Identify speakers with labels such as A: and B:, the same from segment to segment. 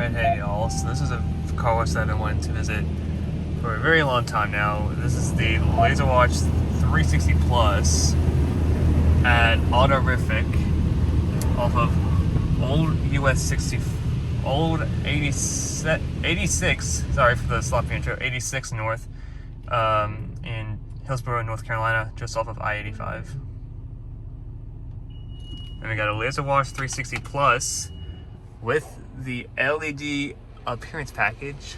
A: Right, hey y'all, so this is a car wash that I've been wanting to visit for a very long time now. This is the Laserwash 360 Plus at Autorific off of old US 60, old 86, sorry for the sloppy intro, 86 North in Hillsborough, North Carolina, just off of I-85. And we got a Laserwash 360 Plus with the LED appearance package.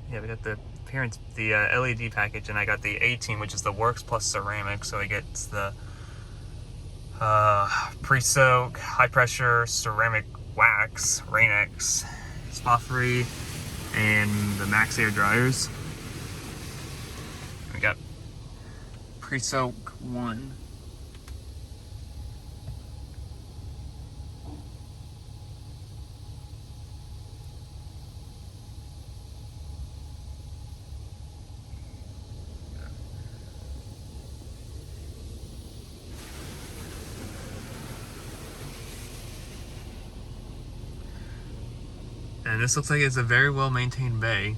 A: Yeah, we got the appearance, the LED package, and I got the 18, which is the Works plus ceramic, so it gets the pre-soak, high pressure ceramic wax, Rain-X, spot free, and the max air dryers. We got pre-soak 1. And this looks like it's a very well maintained bay.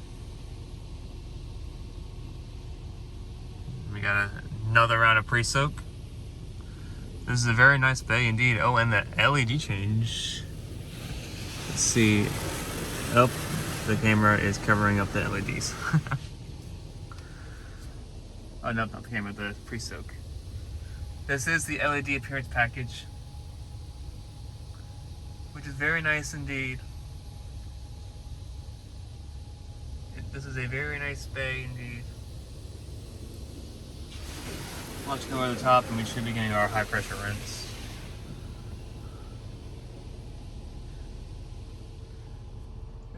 A: We got another round of pre-soak. This is a very nice bay indeed. Oh, and the LED change. Let's see. Oh, the camera is covering up the LEDs. Oh, no, not the camera, the pre-soak. This is the LED appearance package, which is very nice indeed. This is a very nice bay indeed. Let's go over the top and we should be getting our high pressure rinse.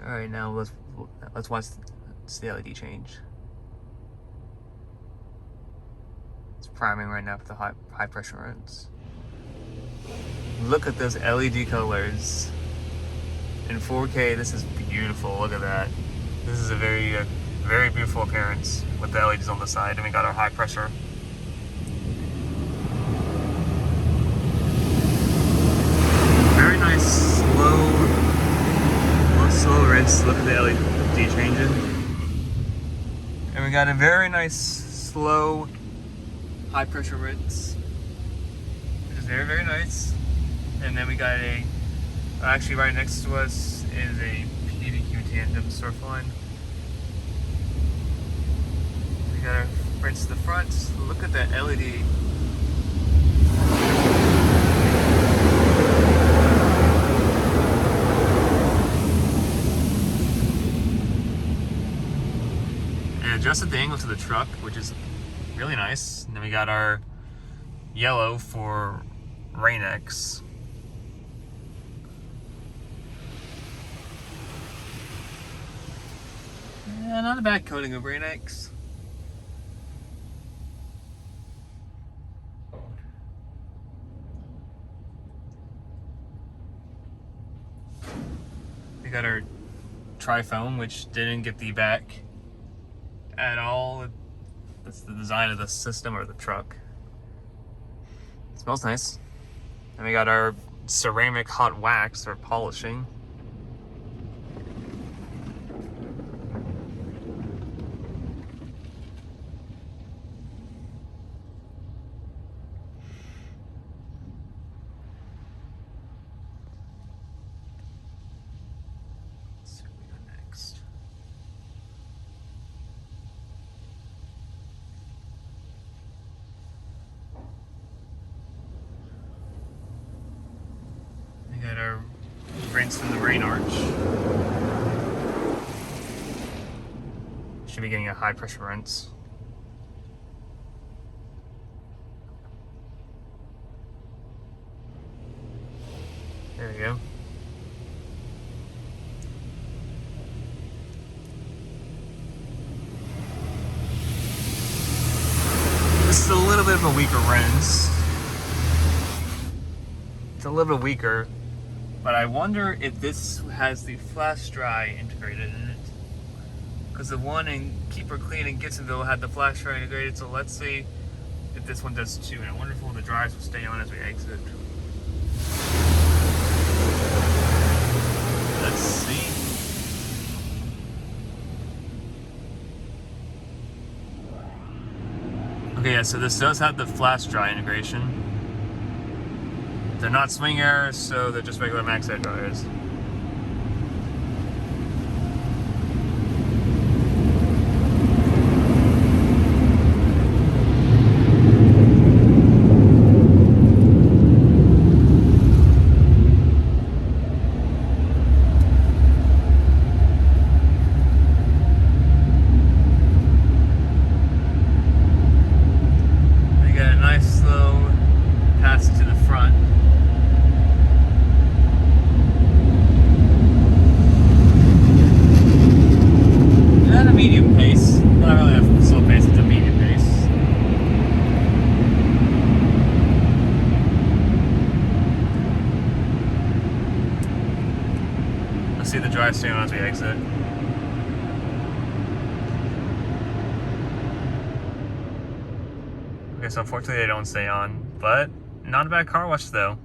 A: Alright, now let's watch the LED change. It's priming right now for the high pressure rinse. Look at those LED colors. In 4K, this is beautiful. Look at that. This is a very beautiful appearance with the LEDs on the side, and we got our high pressure. Very nice, slow rinse. Look at the LED changing. And we got a very nice, slow, high pressure rinse, which is very nice. And then we got actually right next to us is a PDQ tandem surf line. We got our rinse to the front. Look at that LED. And adjusted the angle to the truck, which is really nice. And then we got our yellow for Rain-X. Yeah, not a bad coating of Rain-X. We got our tri-foam, which didn't get the back at all. That's the design of the system or the truck. It smells nice. And we got our ceramic hot wax or polishing. We got our rinse in the rain arch. Should be getting a high pressure rinse. There we go. This is a little bit of a weaker rinse. It's a little bit weaker, but I wonder if this has the flash dry integrated in it. because the one in Keep Her Clean in Gibsonville had the flash dry integrated. So let's see if this one does too. And I wonder if the dryers will stay on as we exit. Let's see. Okay, yeah, so this does have the flash dry integration. They're not swing air, so they're just regular max head dryers. We got a nice slow pass to the front. At a medium pace. Not really a slow pace, it's a medium pace. Let's see the drive stay on as we exit. Okay, so unfortunately they don't stay on, but not a bad car wash though.